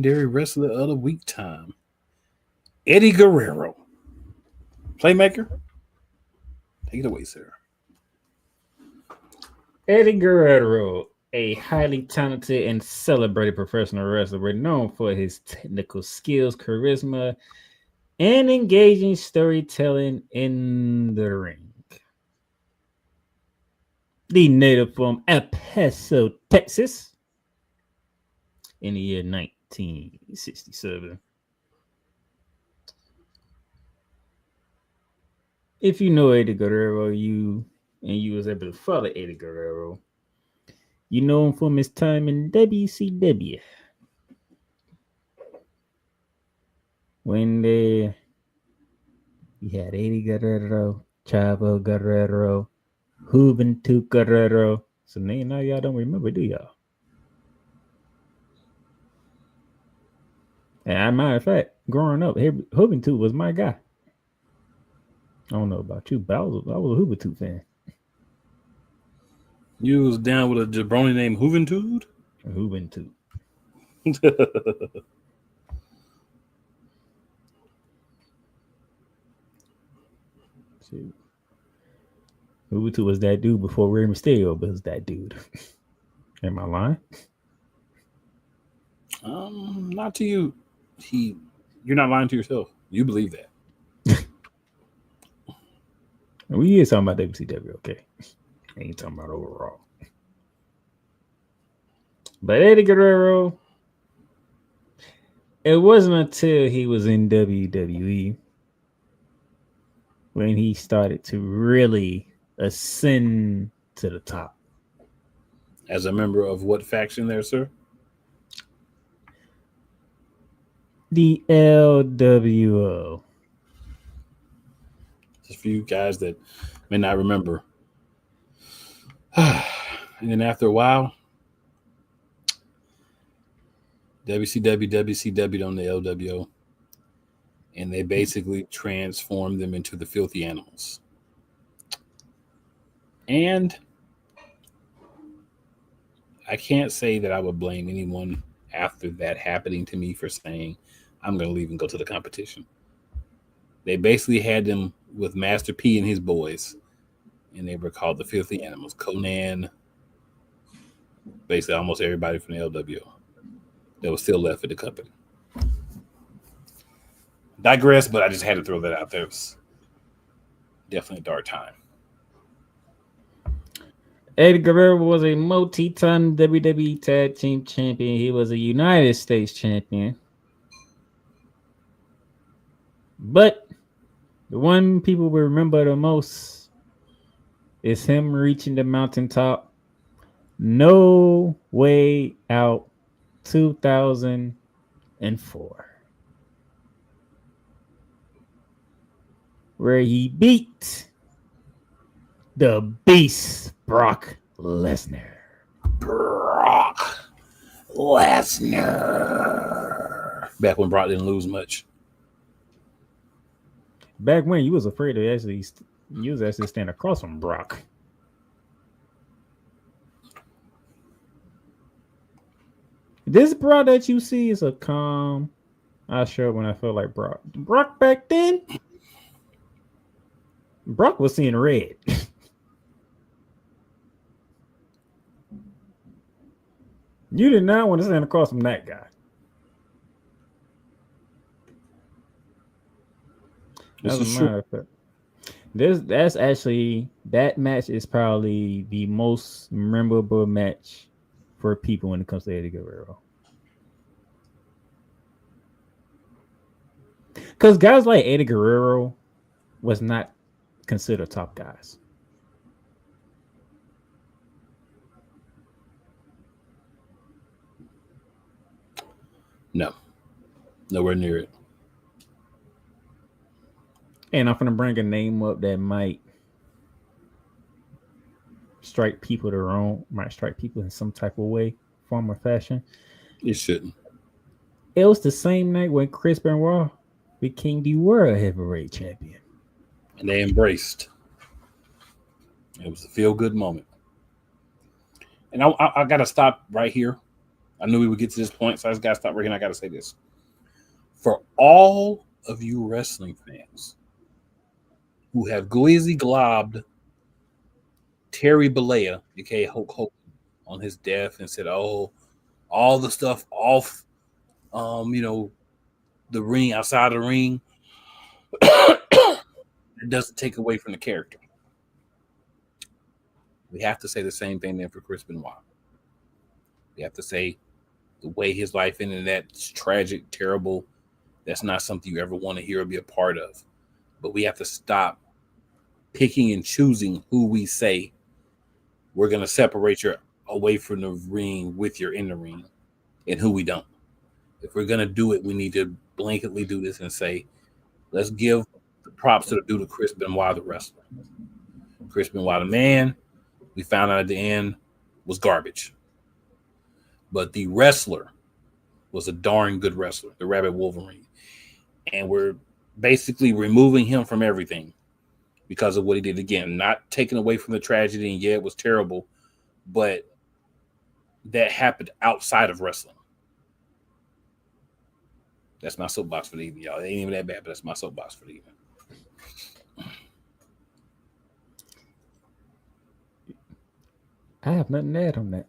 Legendary wrestler of the week time. Eddie Guerrero. Playmaker. Take it away, sir. Eddie Guerrero, a highly talented and celebrated professional wrestler, known for his technical skills, charisma, and engaging storytelling in the ring. The native from El Paso, Texas, in the year 1967. If you know Eddie Guerrero, you was able to follow Eddie Guerrero, you know him from his time in WCW. When you had Eddie Guerrero, Chavo Guerrero, Juventud Guerrero. So now y'all don't remember, do y'all? And as a matter of fact, growing up, Juventud was my guy. I don't know about you, but I was a Juventud fan. You was down with a jabroni named Juventud? Juventud. Juventud was that dude before Rey Mysterio was that dude. Am I lying? Not to you. You're not lying to yourself. You believe that. We is talking about WCW, okay? Ain't talking about overall. But Eddie Guerrero, it wasn't until he was in WWE when he started to really ascend to the top. As a member of what faction there, sir? The LWO. Just for you guys that may not remember. And then after a while, WCW on the LWO. And they basically transformed them into the Filthy Animals. And I can't say that I would blame anyone after that happening to me for saying, I'm going to leave and go to the competition. They basically had them with Master P and his boys, and they were called the Filthy Animals. Conan, basically almost everybody from the LWO that was still left at the company. Digress, but I just had to throw that out there. It was definitely a dark time. Eddie Guerrero was a multi-time WWE Tag Team Champion. He was a United States Champion. But the one people will remember the most is him reaching the mountaintop. No Way Out 2004. Where he beat the Beast Brock Lesnar. Brock Lesnar. Back when Brock didn't lose much. Back when you was afraid to actually stand across from Brock. This Brock that you see is a calm. I showed when I felt like Brock. Brock back then, Brock was seeing red. You did not want to stand across from that guy. That's actually, that match is probably the most memorable match for people when it comes to Eddie Guerrero. Because guys like Eddie Guerrero was not considered top guys. No. Nowhere near it. And I'm gonna bring a name up that might strike people in some type of way, form or fashion. It shouldn't. It was the same night when Chris Benoit became the world heavyweight champion. And they embraced. It was a feel-good moment. And I got to stop right here I knew we would get to this point, so I just gotta stop working. I gotta say this. For all of you wrestling fans who have glizzy globbed Terry Bollea, aka Hulk Hogan, on his death and said, "Oh, all the stuff off, you know, the ring, outside the ring, it doesn't take away from the character." We have to say the same thing then for Chris Benoit. We have to say the way his life ended, that's tragic, terrible. That's not something you ever want to hear or be a part of. But we have to stop picking and choosing who we say we're going to separate you away from the ring with your in the ring and who we don't. If we're going to do it, we need to blanketly do this and say, let's give the props to the dude of Chris Benoit, the wrestler. Chris Benoit, the man, we found out at the end, was garbage. But the wrestler was a darn good wrestler, the Rabbit Wolverine. And we're basically removing him from everything because of what he did. Again, not taken away from the tragedy, and yeah, it was terrible, but that happened outside of wrestling. That's my soapbox for the evening, y'all. It ain't even that bad, but that's my soapbox for the evening. I have nothing to add on that.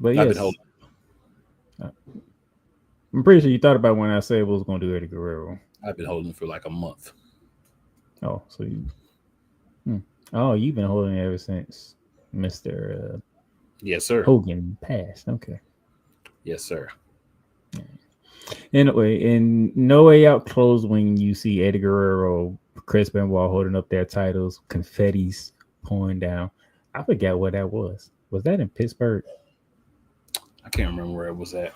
But I've yes, been holding. I'm pretty sure you thought about when I said we was going to do Eddie Guerrero. I've been holding for like a month. Oh, so you... Oh, you've been holding it ever since Mr. Yes, sir. Hogan passed. Okay. Yes, sir. Anyway, in No Way Out close when you see Eddie Guerrero, Chris Benoit holding up their titles, confetti's pouring down. I forgot what that was. Was that in Pittsburgh? I can't remember where it was at.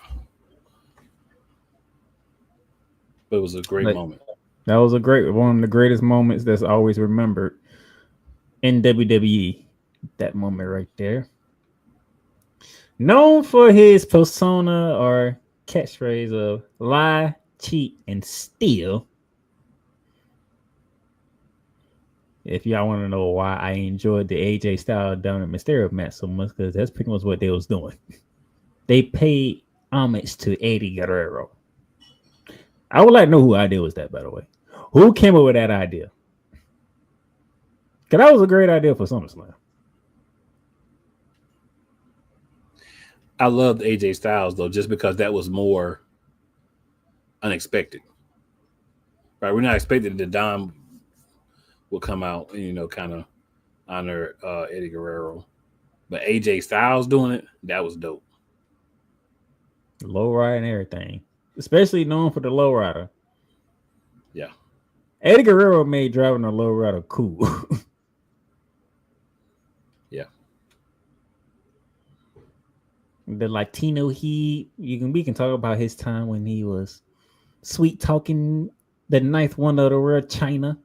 But it was a great moment. That was one of the greatest moments that's always remembered in WWE. That moment right there. Known for his persona or catchphrase of lie, cheat, and steal. If y'all want to know why I enjoyed the AJ Styles Dominic Mysterio match so much, because that's pretty much what they was doing. They paid homage to Eddie Guerrero. I would like to know who idea was that, by the way. Who came up with that idea? Because that was a great idea for SummerSlam. I loved AJ Styles, though, just because that was more unexpected. Right? We're not expecting that Dom will come out and, you know, kind of honor Eddie Guerrero. But AJ Styles doing it, that was dope. Low ride and everything. Especially known for the low rider. Yeah. Eddie Guerrero made driving a low rider cool. Yeah. The Latino Heat. We can talk about his time when he was sweet talking the ninth wonder of the world, China.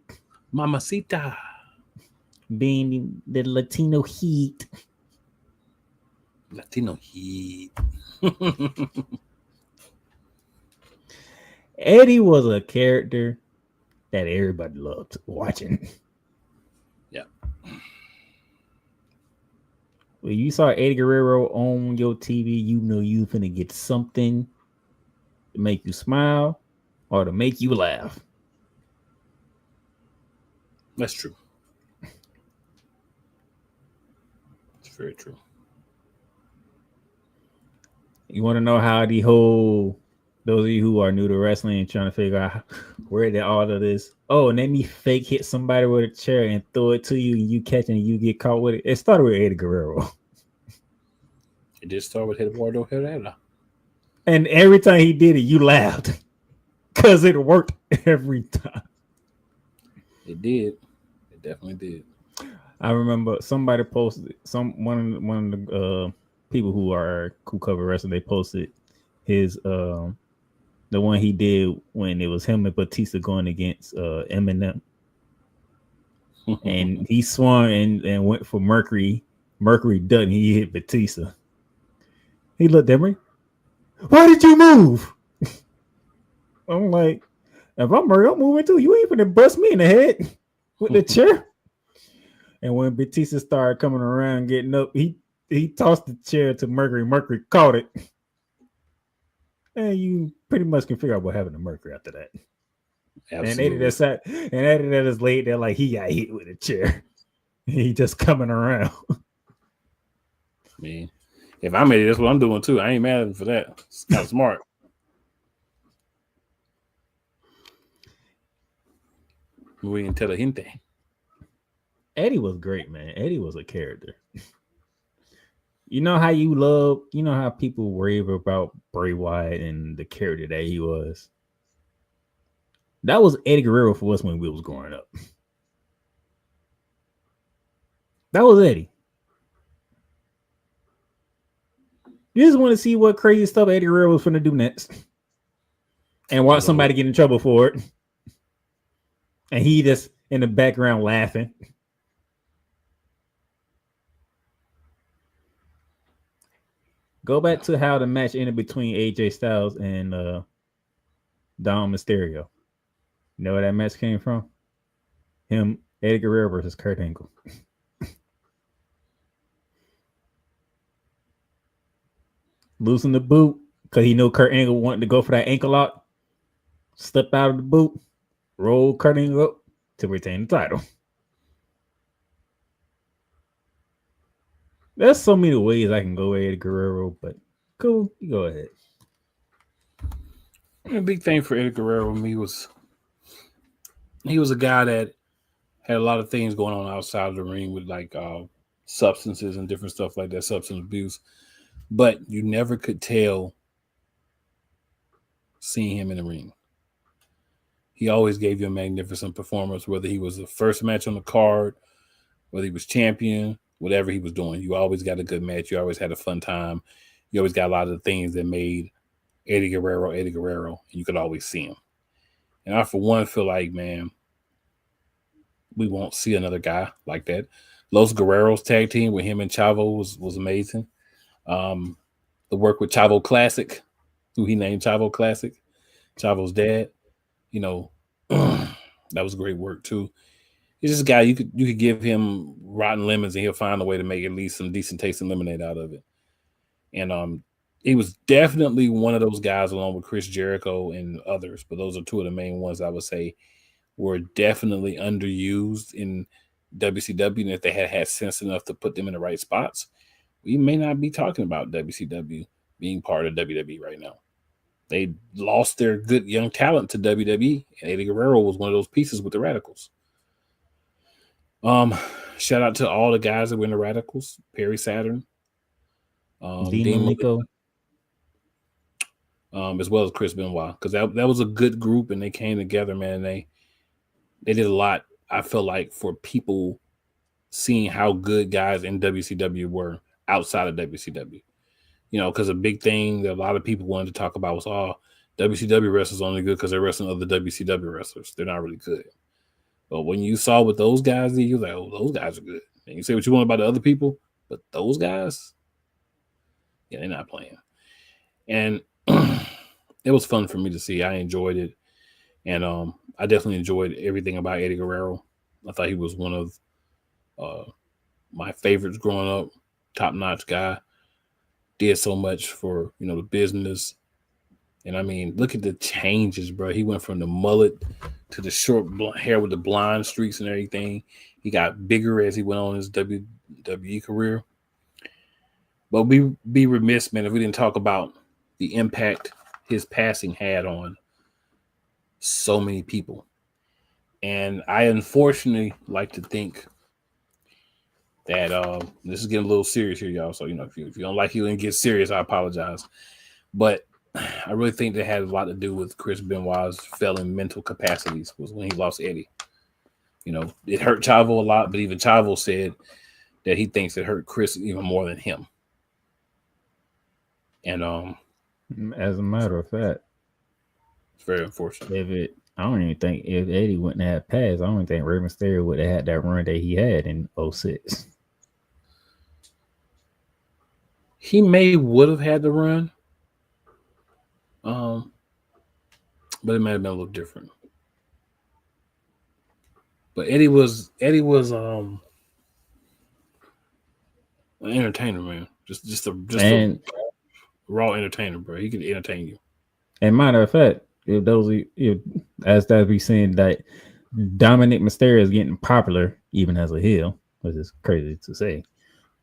Mamacita. Being the Latino Heat. Latino Heat. Eddie was a character that everybody loved watching. Yeah. When you saw Eddie Guerrero on your TV, you know you finna get something to make you smile or to make you laugh. That's true. It's very true. You want to know how those of you who are new to wrestling and trying to figure out where did all of this, and let me fake hit somebody with a chair and throw it to you and you catch it and you get caught with it. It started with Eddie Guerrero. It did start with Eduardo Herrera. And every time he did it, you laughed. Because it worked every time. It did. It definitely did. I remember somebody posted, one of the people who cover wrestling, they posted his the one he did when it was him and Batista going against Eminem. And he swung and went for Mercury. Mercury ducked. He hit Batista. He looked at me. Why did you move? I'm like, if I'm Mercury, I'm moving too. You ain't gonna bust me in the head with the chair. And when Batista started coming around, getting up, he He tossed the chair to Mercury. Mercury caught it. And you pretty much can figure out what happened to Mercury after that. And Eddie Absolutely. that sat and Eddie that is laid there like he got hit with a chair. He just coming around. I mean, if I'm Eddie, that's what I'm doing too. I ain't mad at him for that. It's kind of smart. Muy inteligente. Eddie was great, man. Eddie was a character. You know how you love, you know how people rave about Bray Wyatt and the character that he was. That was Eddie Guerrero for us when we was growing up. That was Eddie. You just want to see what crazy stuff Eddie Guerrero was finna do next, and watch somebody get in trouble for it, and he just in the background laughing. Go back to how the match ended between AJ Styles and Dom Mysterio. You know where that match came from? Him, Eddie Guerrero versus Kurt Angle. Losing the boot because he knew Kurt Angle wanted to go for that ankle lock. Step out of the boot, roll Kurt Angle up to retain the title. There's so many ways I can go Eddie Guerrero, but cool, you go ahead. A big thing for Eddie Guerrero with me was he was a guy that had a lot of things going on outside of the ring with like substances and different stuff like that, substance abuse. But you never could tell seeing him in the ring. He always gave you a magnificent performance, whether he was the first match on the card, whether he was champion, whatever he was doing. You always got a good match. You always had a fun time. You always got a lot of the things that made Eddie Guerrero, and you could always see him. And I, for one, feel like, man, we won't see another guy like that. Los Guerreros tag team with him and Chavo was amazing. Um, the work with Chavo Classic, who he named Chavo Classic, Chavo's dad, you know, that was great work too. He's just a guy you could give him rotten lemons and he'll find a way to make at least some decent tasting lemonade out of it. And he was definitely one of those guys along with Chris Jericho and others, but those are two of the main ones I would say were definitely underused in WCW. And if they had had sense enough to put them in the right spots, we may not be talking about WCW being part of WWE right now. They lost their good young talent to WWE, and Eddie Guerrero was one of those pieces with the Radicals. Um, Shout out to all the guys that were in the Radicals: Perry Saturn, Dean Dean Malenko. as well as Chris Benoit, because that was a good group, and they came together, man. They did a lot. I feel like for people seeing how good guys in WCW were outside of WCW. You know, because a big thing that a lot of people wanted to talk about was, oh, WCW wrestlers only good because they're wrestling other WCW wrestlers. They're not really good. But when you saw what those guys did, you're like, oh, those guys are good. And you say what you want about the other people, but those guys, yeah, they're not playing. And it was fun for me to see. I enjoyed it. And I definitely enjoyed everything about Eddie Guerrero. I thought he was one of my favorites growing up, top notch guy. Did so much for the business, and I mean, look at the changes, bro. He went from the mullet to the short hair with the blonde streaks and everything. He got bigger as he went on his WWE career. But we be remiss, man, if we didn't talk about the impact his passing had on so many people. And I unfortunately like to think that this is getting a little serious here, y'all. So if you don't like it and get serious, I apologize. But I really think that had a lot to do with Chris Benoit's failing mental capacities was when he lost Eddie. It hurt Chavo a lot, but even Chavo said that he thinks it hurt Chris even more than him. And As a matter of fact, it's very unfortunate. I don't even think if Eddie wouldn't have passed, I don't even think Rey Mysterio would have had that run that he had in 06. He may would have had the run, um, but it might have been a little different. But Eddie was An entertainer, man. Just a And raw entertainer, bro. He can entertain you. and matter of fact, if those if as that we saying that Dominic Mysterio is getting popular even as a heel, which is crazy to say.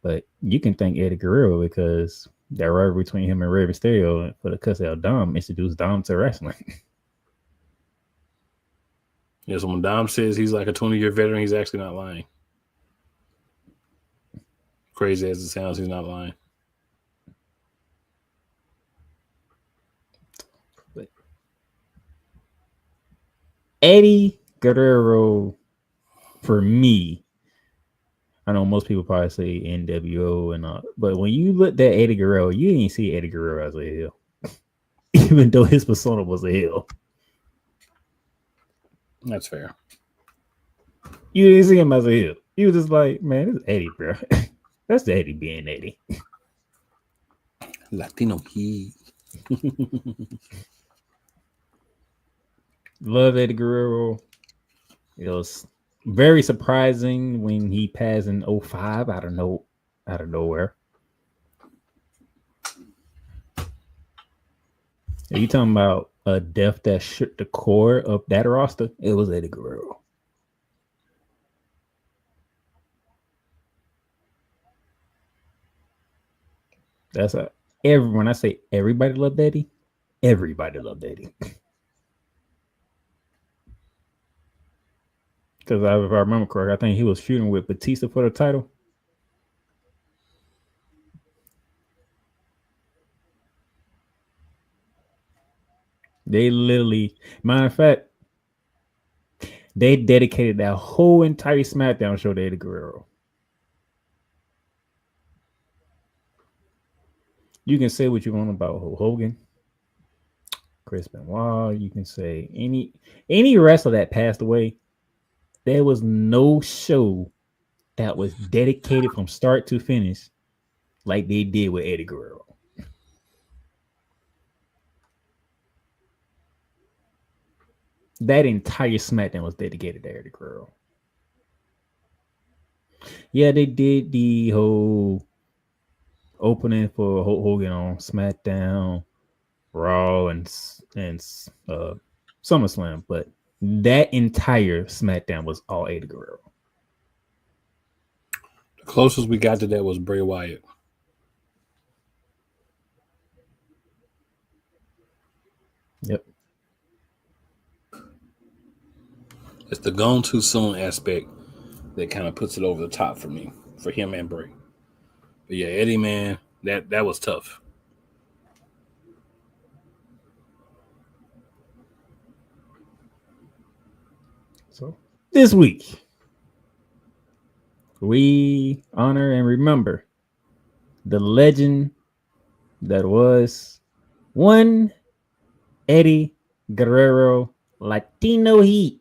But you can thank Eddie Guerrero because that rivalry between him and Rey Mysterio for the cuss out Dom introduced Dom to wrestling. Yeah, so when Dom says he's like a 20-year veteran, he's actually not lying. Crazy as it sounds, he's not lying. But Eddie Guerrero, for me, I know most people probably say NWO and all, but when you looked at Eddie Guerrero, you didn't see Eddie Guerrero as a heel, even though his persona was a heel. That's fair. You didn't see him as a heel. You was just like, man, this is Eddie, bro. That's Eddie being Eddie. Latino Heat. Love Eddie Guerrero. It was very surprising when he passed in 05 out of nowhere. Are you talking about a death that shook the core of that roster? It was Eddie Guerrero. That's when I say everybody loved Eddie, everybody loved Eddie. Because if I remember correctly, I think he was feuding with Batista for the title. They literally, matter of fact, they dedicated that whole entire SmackDown show to Eddie Guerrero. You can say what you want about Hulk Hogan, Chris Benoit. You can say any wrestler that passed away. There was no show that was dedicated from start to finish like they did with Eddie Guerrero. That entire SmackDown was dedicated to Eddie Guerrero. Yeah, they did the whole opening for Hulk Hogan on SmackDown, Raw, and SummerSlam, but that entire SmackDown was all Eddie Guerrero. The closest we got to that was Bray Wyatt. Yep. It's the gone too soon aspect that kind of puts it over the top for me, for him and Bray. But yeah, Eddie, man, that was tough. So this week, we honor and remember the legend that was one Eddie Guerrero, Latino Heat.